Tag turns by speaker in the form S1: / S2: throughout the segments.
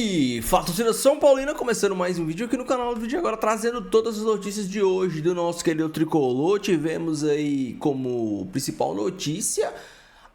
S1: E fala, torcida São Paulina, começando mais um vídeo aqui no canal do Vídeo Agora, trazendo todas as notícias de hoje do nosso querido Tricolor. Tivemos aí como principal notícia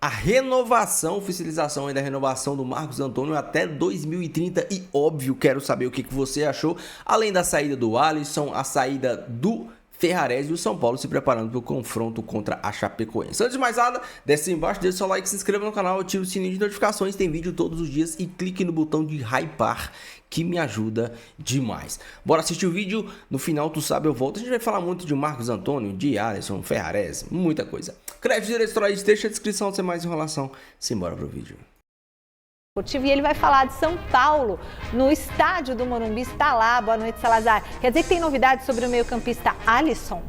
S1: a renovação, oficialização aí da renovação do Marcos Antônio até 2030 e óbvio, quero saber o que você achou, além da saída do Alisson, a saída do Ferrarese e o São Paulo se preparando para o confronto contra a Chapecoense. Antes de mais nada, desce embaixo, deixa seu like, se inscreva no canal, ative o sininho de notificações, tem vídeo todos os dias e clique no botão de hypar que me ajuda demais. Bora assistir o vídeo, no final tu sabe eu volto, a gente vai falar muito de Marcos Antônio, de Alisson, Ferrarese, muita coisa. Crédito direito, deixa a descrição sem mais enrolação, simbora pro vídeo.
S2: E ele vai falar de São Paulo, no estádio do Morumbi, está lá. Boa noite, Salazar. Quer dizer que tem novidades sobre o meio-campista Alisson?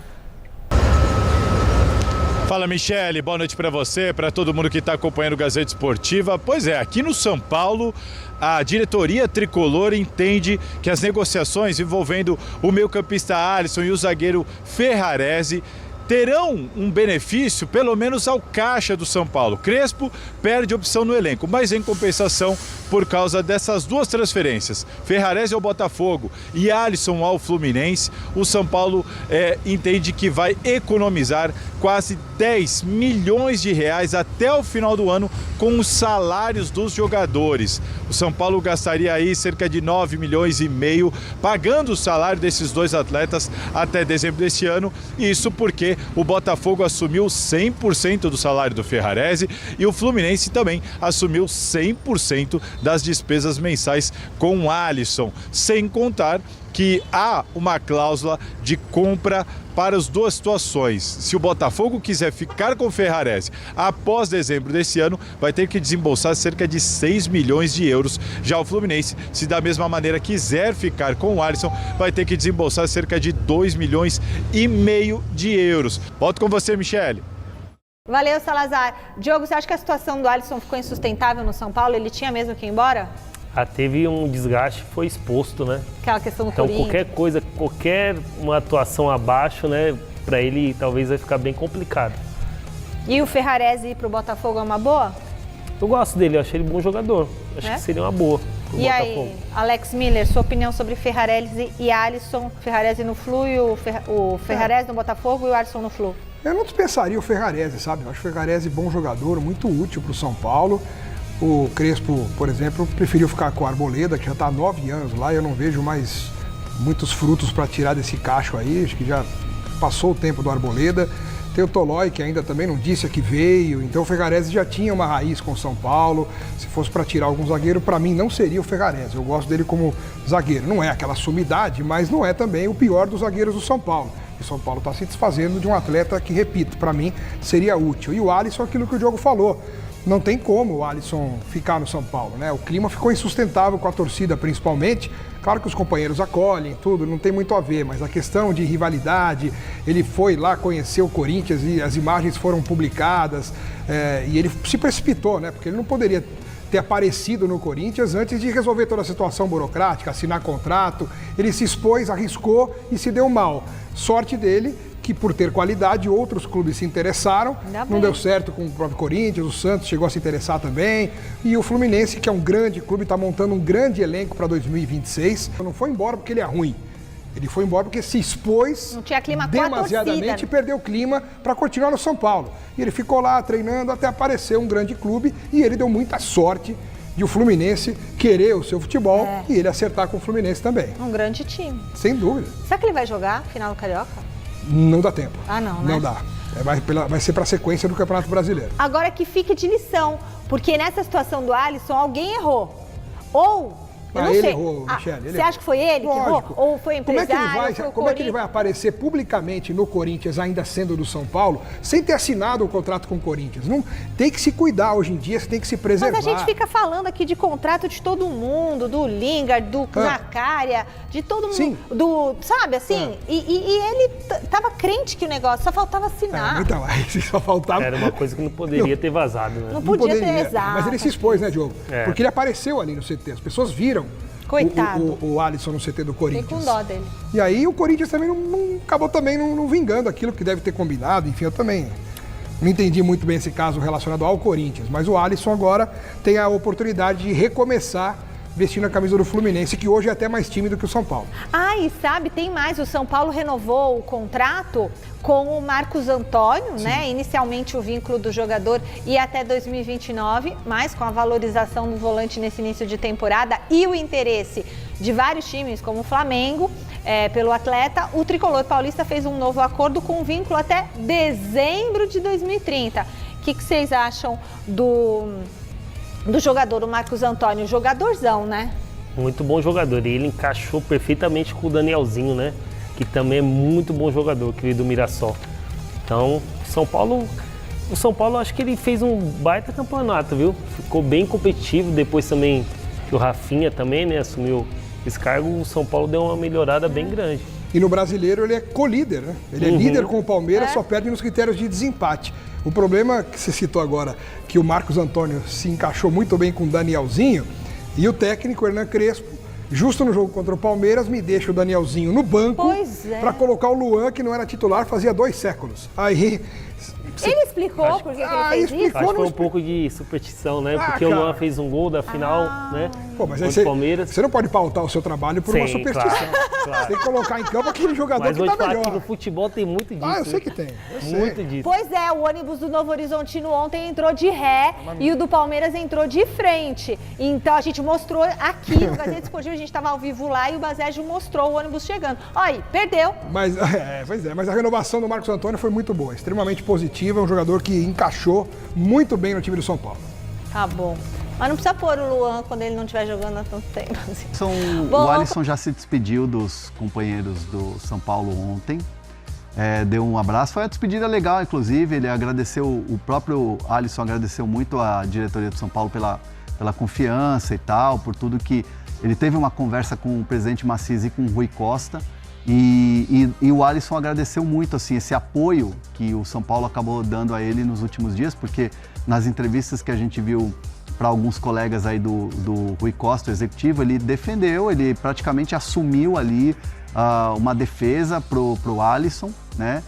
S3: Fala, Michele, boa noite para você, para todo mundo que está acompanhando o Gazeta Esportiva. Pois é, aqui no São Paulo, a diretoria tricolor entende que as negociações envolvendo o meio-campista Alisson e o zagueiro Ferrarese terão um benefício, pelo menos ao caixa do São Paulo. Crespo perde opção no elenco, mas em compensação, por causa dessas duas transferências, Ferrarese ao Botafogo e Alisson ao Fluminense, o São Paulo entende que vai economizar quase 10 milhões de reais até o final do ano com os salários dos jogadores. O São Paulo gastaria aí cerca de 9 milhões e meio pagando o salário desses dois atletas até dezembro deste ano, e isso porque o Botafogo assumiu 100% do salário do Ferrarese e o Fluminense também assumiu 100% das despesas mensais com o Alisson, sem contar que há uma cláusula de compra para as duas situações. Se o Botafogo quiser ficar com o Ferrarese após dezembro desse ano, vai ter que desembolsar cerca de 6 milhões de euros. Já o Fluminense, se da mesma maneira quiser ficar com o Alisson, vai ter que desembolsar cerca de 2 milhões e meio de euros. Volto com você, Michele.
S2: Valeu, Salazar. Diogo, você acha que a situação do Alisson ficou insustentável no São Paulo? Ele tinha mesmo que ir embora?
S4: Teve um desgaste, foi exposto, né?
S2: Aquela questão do
S4: Então
S2: Corinthians.
S4: qualquer coisa, qualquer uma atuação abaixo, né? Pra ele talvez vai ficar bem complicado.
S2: E o Ferrarese ir pro Botafogo é uma boa?
S4: Eu gosto dele, eu achei ele bom jogador. Acho que seria uma boa pro
S2: E
S4: Botafogo.
S2: aí, Alex Miller, sua opinião sobre Ferrarese e Alisson? Ferrarese no Flu e o Ferrarese no Botafogo e o Alisson no Flu?
S5: Eu não dispensaria o Ferrarese, sabe? Eu acho o Ferrarese bom jogador, muito útil pro São Paulo. O Crespo, por exemplo, preferiu ficar com a Arboleda, que já está há 9 anos lá, e eu não vejo mais muitos frutos para tirar desse cacho aí, acho que já passou o tempo do Arboleda. Tem o Tolói, que ainda também não disse a que veio, então o Ferrarese já tinha uma raiz com o São Paulo. Se fosse para tirar algum zagueiro, para mim não seria o Ferrarese, eu gosto dele como zagueiro. Não é aquela sumidade, mas não é também o pior dos zagueiros do São Paulo. O São Paulo está se desfazendo de um atleta que, repito, para mim seria útil. E o Alisson, aquilo que o Diogo falou, não tem como o Alisson ficar no São Paulo, né? O clima ficou insustentável com a torcida, principalmente. Claro que os companheiros acolhem, tudo, não tem muito a ver, mas a questão de rivalidade, ele foi lá conhecer o Corinthians e as imagens foram publicadas, e ele se precipitou, né? Porque ele não poderia ter aparecido no Corinthians antes de resolver toda a situação burocrática, assinar contrato. Ele se expôs, arriscou e se deu mal. Sorte dele que, por ter qualidade, outros clubes se interessaram, não deu certo com o próprio Corinthians, o Santos chegou a se interessar também, e o Fluminense, que é um grande clube, está montando um grande elenco para 2026. Não foi embora porque ele é ruim, ele foi embora porque se expôs demasiadamente e perdeu o clima para continuar no São Paulo. E ele ficou lá treinando até aparecer um grande clube, e ele deu muita sorte de o Fluminense querer o seu futebol e ele acertar com o Fluminense também.
S2: Um grande time.
S5: Sem dúvida.
S2: Será que ele vai jogar final do Carioca?
S5: Não dá tempo.
S2: Não, né?
S5: Não dá. Vai ser para a sequência do Campeonato Brasileiro.
S2: Agora que fique de lição, porque nessa situação do Alisson, alguém errou. Ou, eu não
S5: ele
S2: sei.
S5: Errou, Michele.
S2: Você acha que foi ele que errou? Ou foi empresário?
S5: Como é que ele vai aparecer publicamente no Corinthians, ainda sendo do São Paulo, sem ter assinado o contrato com o Corinthians? Não, tem que se cuidar hoje em dia, você tem que se preservar.
S2: Mas a gente fica falando aqui de contrato de todo mundo, do Lingard, do Zaccaria, de todo mundo. Sim. Sabe assim? E ele tava crente que o negócio só faltava assinar.
S5: Então, aí só faltava.
S4: Era uma coisa que não poderia ter vazado, né?
S2: Não podia ter, exato.
S5: Mas ele se expôs, né, Diogo? Porque ele apareceu ali no CT, as pessoas viram.
S2: Coitado.
S5: O Alisson no CT do Corinthians.
S2: Fiquei com dó dele.
S5: E aí o Corinthians também acabou também não vingando aquilo que deve ter combinado. Enfim, eu também não entendi muito bem esse caso relacionado ao Corinthians. Mas o Alisson agora tem a oportunidade de recomeçar vestindo a camisa do Fluminense, que hoje é até mais time do que o São Paulo.
S2: Ah, e sabe, tem mais, o São Paulo renovou o contrato com o Marcos Antônio, né? Inicialmente o vínculo do jogador ia até 2029, mas com a valorização do volante nesse início de temporada e o interesse de vários times, como o Flamengo, pelo atleta, o Tricolor Paulista fez um novo acordo com vínculo até dezembro de 2030. O que vocês acham do jogador, o Marcos Antônio? Jogadorzão, né?
S4: Muito bom jogador. E ele encaixou perfeitamente com o Danielzinho, né? Que também é muito bom jogador, querido Mirassol. Então, o São Paulo acho que ele fez um baita campeonato, viu? Ficou bem competitivo. Depois também que o Rafinha também, né, assumiu esse cargo, o São Paulo deu uma melhorada bem grande.
S5: E no Brasileiro ele é co-líder, né? Ele é líder com o Palmeiras, só perde nos critérios de desempate. O problema que você citou agora, que o Marcos Antônio se encaixou muito bem com o Danielzinho, e o técnico Hernan Crespo, justo no jogo contra o Palmeiras, me deixa o Danielzinho no banco para colocar o Luan, que não era titular fazia 2 séculos. Aí...
S2: Ele explicou por que ele fez isso?
S4: Acho que foi um pouco de superstição, né? Porque o Luan fez um gol da final, né?
S5: Pô, mas aí
S4: Palmeiras.
S5: Você não pode pautar o seu trabalho por uma superstição.
S4: Claro.
S5: Você tem que colocar em campo aquele jogador
S4: mas
S5: que tá melhor.
S4: Mas no futebol tem muito disso.
S5: Eu sei que tem.
S4: Muito disso.
S2: Pois é, o ônibus do Novo Horizontino ontem entrou de ré e o do Palmeiras entrou de frente. Então a gente mostrou aqui no Gazeta Esportiva, a gente estava ao vivo lá e o Bazégio mostrou o ônibus chegando. Olha aí, perdeu.
S5: Mas a renovação do Marcos Antônio foi muito boa, extremamente positiva, um jogador que encaixou muito bem no time do São Paulo.
S2: Tá bom. Mas não precisa pôr o Luan quando ele não estiver jogando há tanto tempo. Assim.
S6: O Alisson já se despediu dos companheiros do São Paulo ontem. Deu um abraço. Foi uma despedida legal, inclusive. Ele agradeceu, o próprio Alisson agradeceu muito a diretoria do São Paulo pela confiança e tal, por tudo que... Ele teve uma conversa com o presidente Maciz e com o Rui Costa. E o Alisson agradeceu muito assim, esse apoio que o São Paulo acabou dando a ele nos últimos dias, porque nas entrevistas que a gente viu para alguns colegas aí do Rui Costa, o executivo, ele defendeu, ele praticamente assumiu ali uma defesa pro Alisson, né,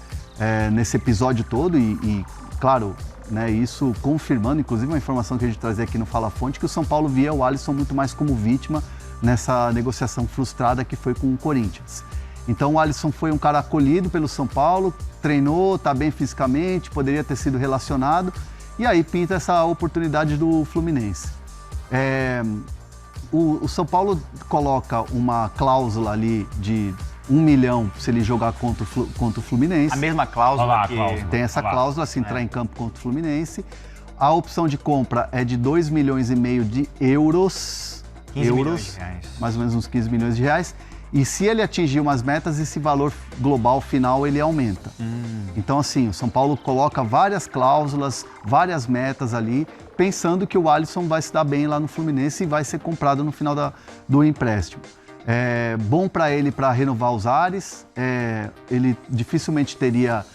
S6: nesse episódio todo e claro, né, isso confirmando, inclusive uma informação que a gente trazia aqui no Fala Fonte, que o São Paulo via o Alisson muito mais como vítima nessa negociação frustrada que foi com o Corinthians. Então o Alisson foi um cara acolhido pelo São Paulo, treinou, está bem fisicamente, poderia ter sido relacionado, e aí pinta essa oportunidade do Fluminense. O São Paulo coloca uma cláusula ali de 1 milhão se ele jogar contra o Fluminense.
S7: A mesma cláusula
S6: Tem essa cláusula se entrar em campo contra o Fluminense. A opção de compra é de 2,5 milhões de euros.
S7: 15 milhões de reais.
S6: Mais ou menos uns 15 milhões de reais. E se ele atingir umas metas, esse valor global final ele aumenta. Então, assim, o São Paulo coloca várias cláusulas, várias metas ali, pensando que o Alisson vai se dar bem lá no Fluminense e vai ser comprado no final do empréstimo. É bom para ele para renovar os ares. Ele dificilmente teria,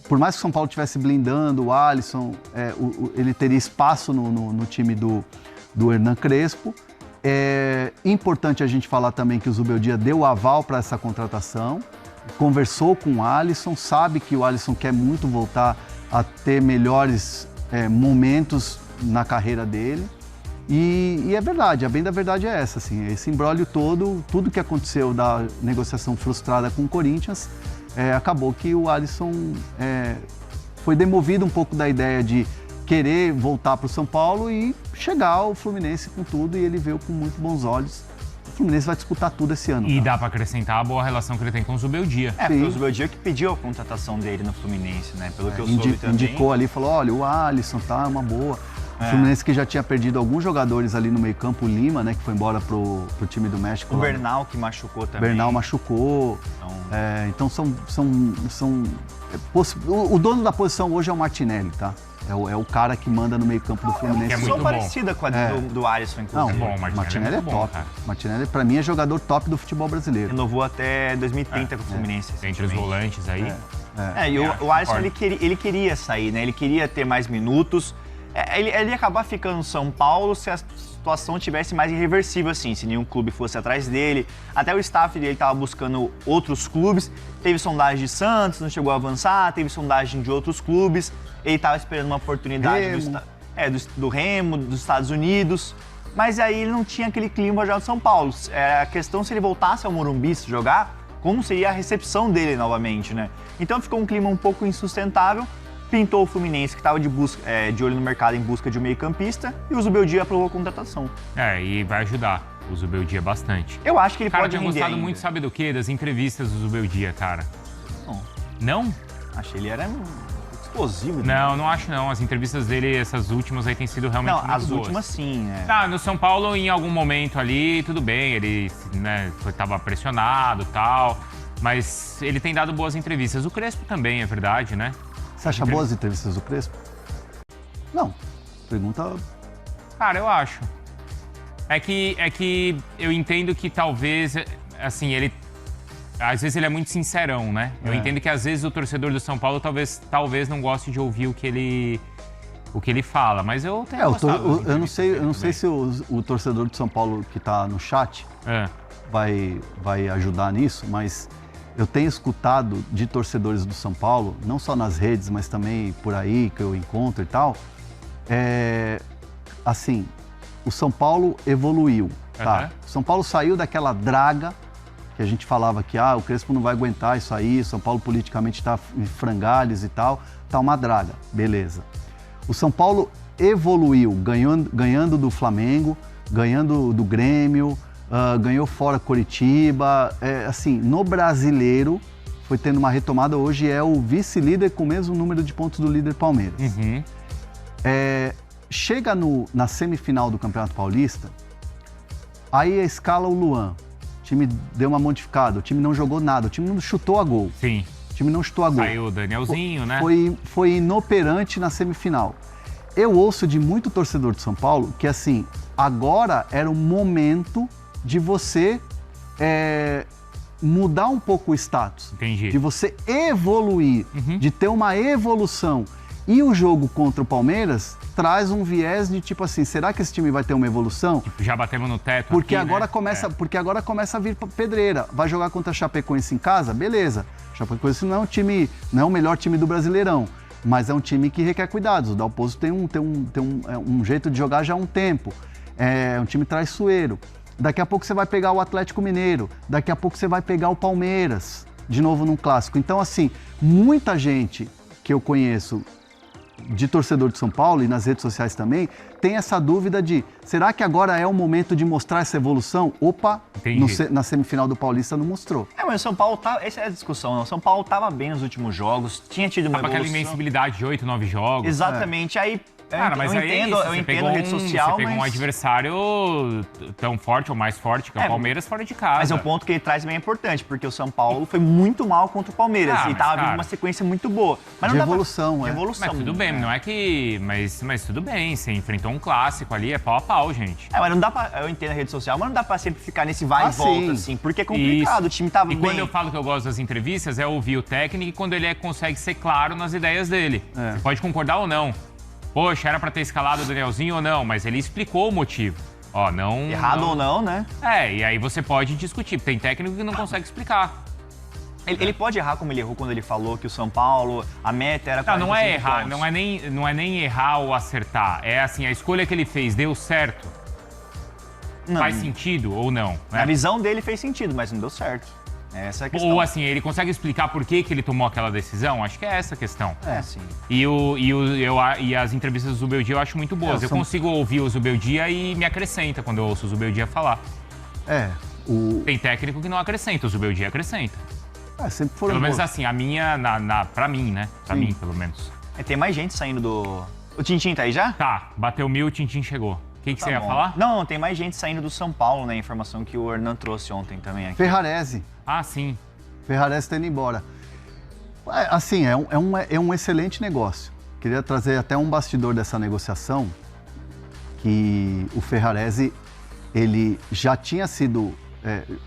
S6: por mais que o São Paulo estivesse blindando o Alisson, ele teria espaço no time do Hernan Crespo. É importante a gente falar também que o Zubeldia deu o aval para essa contratação, conversou com o Alisson, sabe que o Alisson quer muito voltar a ter melhores momentos na carreira dele. E é verdade, a bem da verdade é essa, assim, esse imbróglio todo, tudo que aconteceu da negociação frustrada com o Corinthians, acabou que o Alisson foi demovido um pouco da ideia de querer voltar para o São Paulo e chegar ao Fluminense com tudo, e ele veio com muito bons olhos. O Fluminense vai disputar tudo esse ano.
S8: E dá para acrescentar a boa relação que ele tem com o Zubeldia.
S7: Foi o Zubeldia que pediu a contratação dele no Fluminense, né? Pelo que eu soube também.
S6: Indicou ali, falou, olha, o Alisson tá uma boa. O Fluminense que já tinha perdido alguns jogadores ali no meio-campo, o Lima, né, que foi embora pro time do México.
S7: O Bernal que machucou também.
S6: Bernal machucou. Então o dono da posição hoje é o Martinelli, tá? É o cara que manda no meio-campo do Fluminense.
S8: É muito
S7: parecida com a do Alisson, inclusive.
S6: Não, o Martinelli é top. Cara. Martinelli, pra mim, é jogador top do futebol brasileiro.
S7: Renovou até 2030 com o Fluminense.
S8: Entre os volantes aí.
S7: E o Alisson, ele queria sair, né? Ele queria ter mais minutos. Ele ia acabar ficando no São Paulo se a situação tivesse mais irreversível, assim, se nenhum clube fosse atrás dele. Até o staff dele estava buscando outros clubes. Teve sondagem de Santos, não chegou a avançar. Teve sondagem de outros clubes. Ele estava esperando uma oportunidade do Remo, dos Estados Unidos. mas aí ele não tinha aquele clima já do São Paulo. A questão se ele voltasse ao Morumbi se jogar, como seria a recepção dele novamente, né? Então ficou um clima um pouco insustentável. Pintou o Fluminense, que estava de olho no mercado em busca de um meio-campista, e o Zubeldia aprovou a contratação.
S8: E vai ajudar o Zubeldia bastante.
S7: Eu acho que ele pode
S8: render
S7: render
S8: gostado
S7: ainda.
S8: muito, sabe do quê? Das entrevistas do Zubeldia, cara. Não?
S7: Achei ele era explosivo.
S8: Não acho não. As entrevistas dele, essas últimas aí, têm sido realmente muito boas.
S7: As últimas sim,
S8: No São Paulo, em algum momento ali, tudo bem, ele estava pressionado e tal, mas ele tem dado boas entrevistas. O Crespo também, é verdade, né?
S6: Você acha boas entrevistas do Crespo? Não. Pergunta...
S8: Cara, eu acho. É que eu entendo que talvez, assim, ele... Às vezes ele é muito sincerão, né? Eu entendo que às vezes o torcedor do São Paulo talvez não goste de ouvir o que ele fala, mas eu tenho gostado.
S6: Eu não sei se o torcedor de São Paulo que está no chat vai ajudar nisso, mas eu tenho escutado de torcedores do São Paulo, não só nas redes, mas também por aí que eu encontro e tal, assim, o São Paulo evoluiu, tá? O São Paulo saiu daquela draga que a gente falava que o Crespo não vai aguentar isso aí, São Paulo politicamente está em frangalhos e tal, tá uma draga, beleza. O São Paulo evoluiu, ganhando do Flamengo, ganhando do Grêmio, ganhou fora Coritiba, assim, no Brasileiro foi tendo uma retomada, hoje é o vice-líder com o mesmo número de pontos do líder Palmeiras. Chega na semifinal do Campeonato Paulista, aí escala o Luan. O time deu uma modificada, o time não jogou nada, o time não chutou a gol.
S8: Sim.
S6: O time não chutou a gol.
S8: Saiu o Danielzinho, né?
S6: Foi inoperante na semifinal. Eu ouço de muito torcedor de São Paulo que, assim, agora era o momento de você mudar um pouco o status.
S8: Entendi.
S6: De você evoluir, de ter uma evolução. E o jogo contra o Palmeiras traz um viés de tipo assim, será que esse time vai ter uma evolução?
S8: Já batemos no teto
S6: porque
S8: aqui,
S6: agora
S8: né?
S6: Porque agora começa a vir pedreira. Vai jogar contra a Chapecoense em casa? Beleza. Chapecoense não é o melhor time do Brasileirão, mas é um time que requer cuidados. O Dalpozo tem um jeito de jogar já há um tempo. É um time traiçoeiro. Daqui a pouco você vai pegar o Atlético Mineiro, daqui a pouco você vai pegar o Palmeiras, de novo num clássico. Então, assim, muita gente que eu conheço de torcedor de São Paulo e nas redes sociais também, tem essa dúvida de, será que agora é o momento de mostrar essa evolução? Opa, na semifinal do Paulista não mostrou.
S7: Mas o São Paulo essa é a discussão, não. O São Paulo estava bem nos últimos jogos, tinha tido uma evolução.
S8: Aquela invencibilidade de 8, 9 jogos.
S7: Exatamente, aí...
S8: Cara, mas
S7: eu
S8: aí
S7: entendo, eu entendo a rede social,
S8: você pegou um adversário tão forte ou mais forte que o Palmeiras fora de casa.
S7: Mas o ponto que ele traz também é importante, porque o São Paulo foi muito mal contra o Palmeiras e estava vindo uma sequência muito boa. Mas
S6: de evolução,
S8: Mas tudo bem, não é que... Mas tudo bem, você enfrentou um clássico ali, é pau a pau, gente.
S7: Mas não dá pra... Eu entendo a rede social, mas não dá pra sempre ficar nesse vai e volta, assim, porque é complicado, o time tava bem.
S8: E quando eu falo que eu gosto das entrevistas, é ouvir o técnico e quando ele consegue ser claro nas ideias dele. Você pode concordar ou não. Poxa, era pra ter escalado o Danielzinho ou não, mas ele explicou o motivo.
S7: Errado ou não, né?
S8: E aí você pode discutir. Tem técnico que não consegue explicar.
S7: Ele pode errar como ele errou quando ele falou que o São Paulo, a meta era...
S8: Não é errar, não é nem errar ou acertar. É assim, a escolha que ele fez deu certo? Faz sentido ou não? Né?
S7: A visão dele fez sentido, mas não deu certo. Essa é a questão.
S8: Ou assim, ele consegue explicar por que ele tomou aquela decisão? Acho que é essa a questão.
S7: Sim.
S8: E as entrevistas do Zubeldia eu acho muito boas. Eu consigo ouvir o Zubeldia e me acrescenta quando eu ouço o Zubeldia falar. Tem técnico que não acrescenta, o Zubeldia acrescenta.
S6: Sempre foram
S8: pelo menos assim, a minha, pra mim, né? Pra mim, pelo menos.
S7: Tem mais gente saindo do... O Tintin tá aí já?
S8: Tá, bateu 1000, o Tintin chegou. O que você ia falar?
S7: Não, tem mais gente saindo do São Paulo, né? Informação que o Hernan trouxe ontem também aqui.
S6: Ferrarese.
S8: Sim.
S6: Ferrarese tá indo embora. Assim, é um excelente negócio. Queria trazer até um bastidor dessa negociação, que o Ferrarese, ele já tinha sido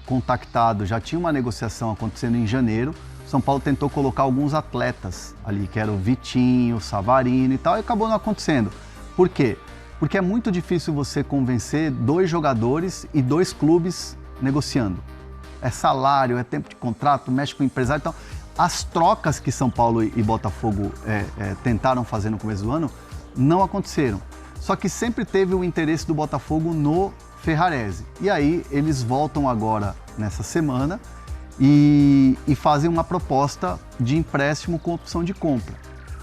S6: contactado, já tinha uma negociação acontecendo em janeiro. São Paulo tentou colocar alguns atletas ali, que era o Vitinho, o Savarino e tal, e acabou não acontecendo. Por quê? Porque é muito difícil você convencer 2 jogadores e 2 clubes negociando. É salário, é tempo de contrato, mexe com o empresário. Então, as trocas que São Paulo e Botafogo tentaram fazer no começo do ano não aconteceram. Só que sempre teve o interesse do Botafogo no Ferrarese. E aí eles voltam agora nessa semana e fazem uma proposta de empréstimo com opção de compra.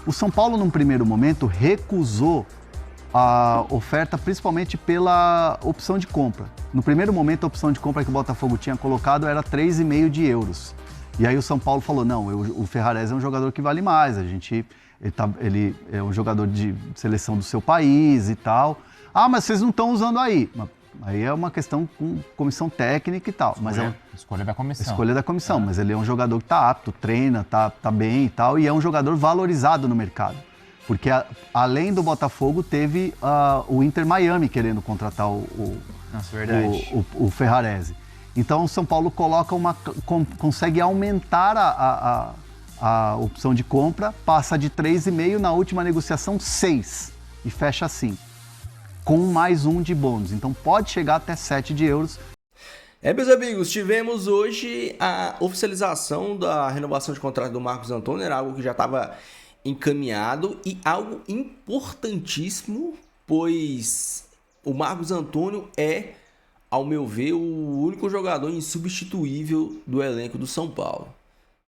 S6: O São Paulo, num primeiro momento, recusou a oferta principalmente pela opção de compra. No primeiro momento, a opção de compra que o Botafogo tinha colocado era 3,5 de euros. E aí o São Paulo falou, não, o Ferrarese é um jogador que vale mais, ele é um jogador de seleção do seu país e tal. Ah, mas vocês não estão usando aí. Aí é uma questão com comissão técnica e tal.
S8: Escolha da comissão.
S6: Escolha da comissão, mas ele é um jogador que está apto, treina, tá bem e tal, e é um jogador valorizado no mercado. Porque além do Botafogo, teve o Inter Miami querendo contratar o Ferrarese. Então o São Paulo consegue aumentar a opção de compra, passa de 3,5 na última negociação 6 e fecha assim, com mais um de bônus. Então pode chegar até 7 de euros.
S1: Meus amigos, tivemos hoje a oficialização da renovação de contrato do Marcos Antônio, era algo que já estava encaminhado e algo importantíssimo, pois o Marcos Antônio é, ao meu ver, o único jogador insubstituível do elenco do São Paulo.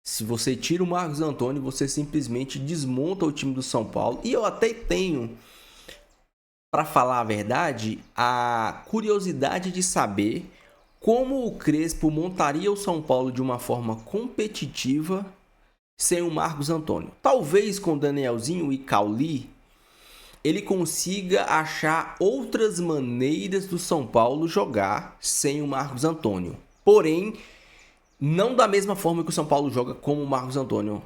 S1: Se você tira o Marcos Antônio, você simplesmente desmonta o time do São Paulo. E eu até tenho, para falar a verdade, a curiosidade de saber como o Crespo montaria o São Paulo de uma forma competitiva sem o Marcos Antônio. Talvez com Danielzinho e Cauli, ele consiga achar outras maneiras do São Paulo jogar sem o Marcos Antônio. Porém, não da mesma forma que o São Paulo joga como o Marcos Antônio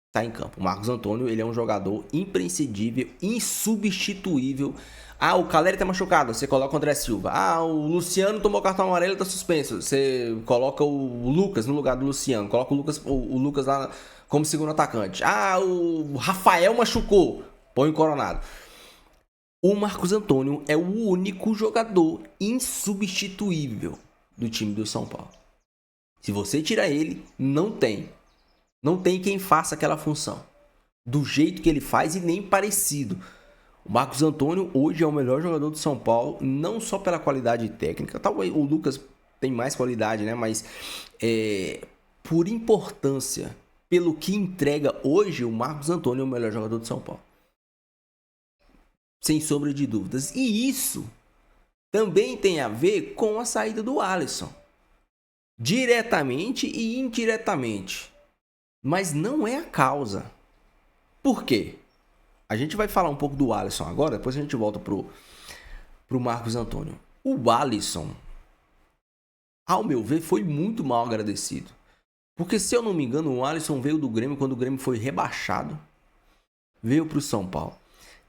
S1: está em campo. O Marcos Antônio, ele é um jogador imprescindível, insubstituível. Ah, o Caleri tá machucado, você coloca o André Silva. Ah, o Luciano tomou cartão amarelo e tá suspenso. Você coloca o Lucas no lugar do Luciano. Coloca o Lucas lá como segundo atacante. Ah, o Rafael machucou. Põe o Coronado. O Marcos Antônio é o único jogador insubstituível do time do São Paulo. Se você tirar ele, não tem quem faça aquela função do jeito que ele faz e nem parecido. O Marcos Antônio hoje é o melhor jogador do São Paulo, não só pela qualidade técnica, talvez o Lucas tem mais qualidade, né? Mas por importância, pelo que entrega hoje, o Marcos Antônio é o melhor jogador do São Paulo. Sem sombra de dúvidas. E isso também tem a ver com a saída do Alisson. Diretamente e indiretamente. Mas não é a causa. Por quê? A gente vai falar um pouco do Alisson agora, depois a gente volta pro Marcos Antônio. O Alisson, ao meu ver, foi muito mal agradecido. Porque, se eu não me engano, o Alisson veio do Grêmio quando o Grêmio foi rebaixado. Veio pro São Paulo.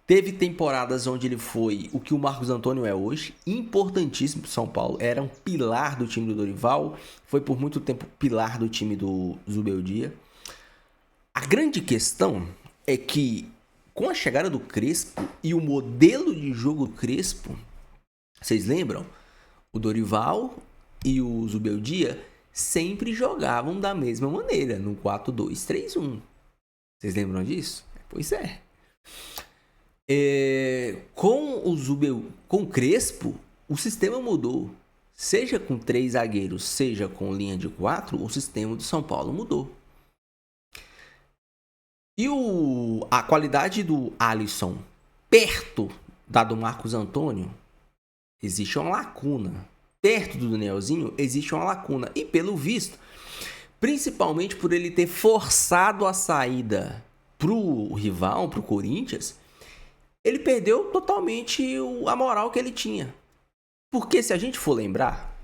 S1: Teve temporadas onde ele foi o que o Marcos Antônio é hoje, importantíssimo pro São Paulo. Era um pilar do time do Dorival, foi por muito tempo pilar do time do Zubeldia. A grande questão é que, com a chegada do Crespo e o modelo de jogo do Crespo, vocês lembram? O Dorival e o Zubeldia sempre jogavam da mesma maneira, no 4-2-3-1. Vocês lembram disso? Pois é. Com o Crespo, o sistema mudou. Seja com 3 zagueiros, seja com linha de 4, o sistema do São Paulo mudou. E a qualidade do Alisson perto da do Marcos Antônio, existe uma lacuna. Perto do Danielzinho, existe uma lacuna. E pelo visto, principalmente por ele ter forçado a saída pro rival, pro Corinthians, ele perdeu totalmente a moral que ele tinha. Porque se a gente for lembrar,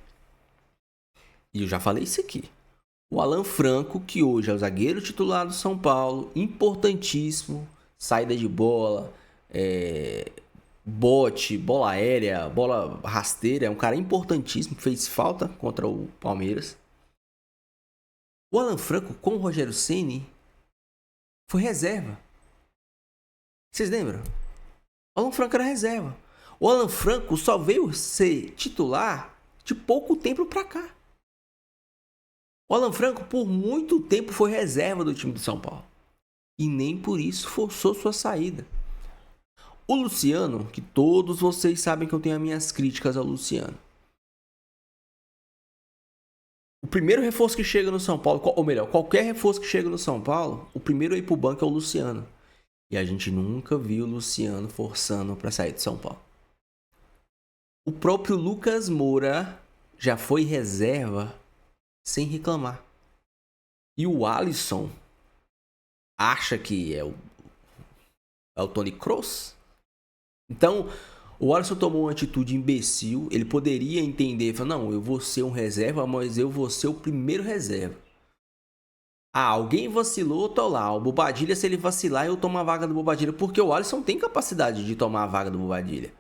S1: e eu já falei isso aqui, o Alan Franco, que hoje é o zagueiro titular do São Paulo, importantíssimo, saída de bola, bote, bola aérea, bola rasteira, é um cara importantíssimo, fez falta contra o Palmeiras. O Alan Franco com o Rogério Ceni foi reserva. Vocês lembram? O Alan Franco era reserva. O Alan Franco só veio ser titular de pouco tempo pra cá. O Alan Franco, por muito tempo, foi reserva do time do São Paulo. E nem por isso forçou sua saída. O Luciano, que todos vocês sabem que eu tenho as minhas críticas ao Luciano. O primeiro reforço que chega no São Paulo, ou melhor, qualquer reforço que chega no São Paulo, o primeiro a ir pro banco é o Luciano. E a gente nunca viu o Luciano forçando para sair de São Paulo. O próprio Lucas Moura já foi reserva sem reclamar. E o Alisson acha que é o Tony Kroos? Então, o Alisson tomou uma atitude imbecil. Ele poderia entender, falar, não, eu vou ser um reserva, mas eu vou ser o primeiro reserva. Ah, alguém vacilou, eu tô lá. O Bobadilha, se ele vacilar, eu tomo a vaga do Bobadilha. Porque o Alisson tem capacidade de tomar a vaga do Bobadilha.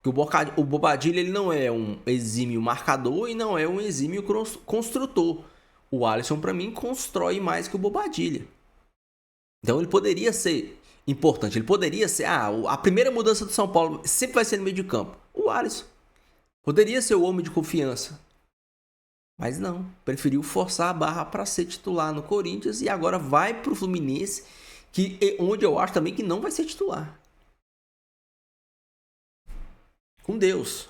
S1: Porque o Bobadilha, ele não é um exímio marcador e não é um exímio construtor. O Alisson, pra mim, constrói mais que o Bobadilha. Então, ele poderia ser importante. Ele poderia ser... a primeira mudança do São Paulo sempre vai ser no meio de campo. O Alisson. Poderia ser o homem de confiança. Mas não. Preferiu forçar a barra para ser titular no Corinthians e agora vai pro Fluminense, onde eu acho também que não vai ser titular. Com Deus.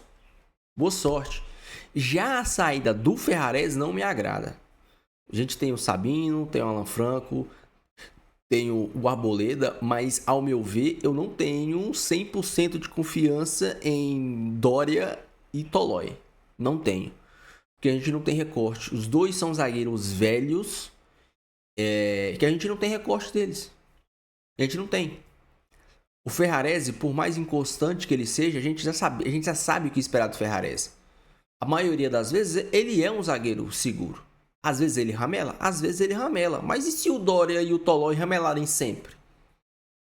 S1: Boa sorte. Já a saída do Ferrarese não me agrada. A gente tem o Sabino, tem o Alan Franco, tem o Arboleda, mas ao meu ver eu não tenho 100% de confiança em Dória e Tolói. Não tenho. Porque a gente não tem recorte. Os dois são zagueiros velhos, que a gente não tem recorte deles. A gente não tem. O Ferrarese, por mais inconstante que ele seja, a gente já sabe o que esperar do Ferrarese. A maioria das vezes, ele é um zagueiro seguro. Às vezes ele ramela, às vezes ele ramela. Mas e se o Dória e o Tolói ramelarem sempre?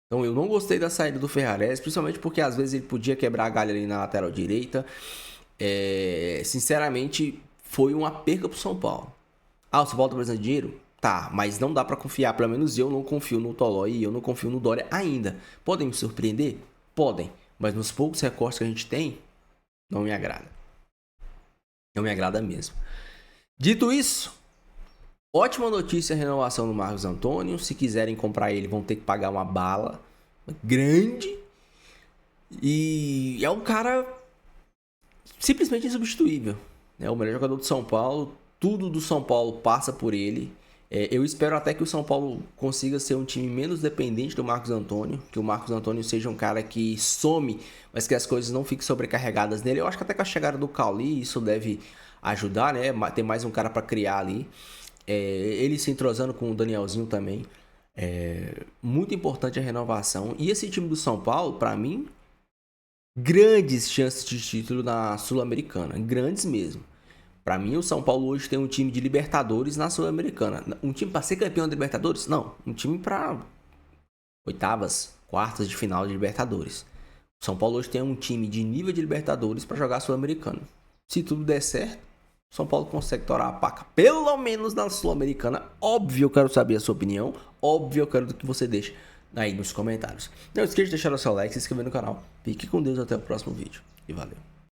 S1: Então eu não gostei da saída do Ferrarese, principalmente porque às vezes ele podia quebrar a galha ali na lateral direita. Sinceramente, foi uma perca pro São Paulo. O São Paulo tá precisando de dinheiro? Tá, mas não dá pra confiar. Pelo menos eu não confio no Tolói e eu não confio no Dória ainda. Podem me surpreender? Podem. Mas nos poucos recortes que a gente tem, não me agrada. Não me agrada mesmo. Dito isso, ótima notícia a renovação do Marcos Antônio. Se quiserem comprar ele, vão ter que pagar uma bala grande. E é um cara simplesmente insubstituível. É o melhor jogador do São Paulo. Tudo do São Paulo passa por ele. Eu espero até que o São Paulo consiga ser um time menos dependente do Marcos Antônio. Que o Marcos Antônio seja um cara que some, mas que as coisas não fiquem sobrecarregadas nele. Eu acho que até com a chegada do Cauli isso deve ajudar, né? Ter mais um cara para criar ali. Ele se entrosando com o Danielzinho também. Muito importante a renovação. E esse time do São Paulo, para mim, grandes chances de título na Sul-Americana. Grandes mesmo. Para mim, o São Paulo hoje tem um time de Libertadores na Sul-Americana. Um time para ser campeão da Libertadores? Não. Um time para oitavas, quartas de final de Libertadores. O São Paulo hoje tem um time de nível de Libertadores para jogar Sul-Americana. Se tudo der certo, o São Paulo consegue torar a paca, pelo menos na Sul-Americana. Óbvio, eu quero saber a sua opinião. Óbvio, eu quero que você deixe aí nos comentários. Não esqueça de deixar o seu like, se inscrever no canal. Fique com Deus, até o próximo vídeo. E valeu.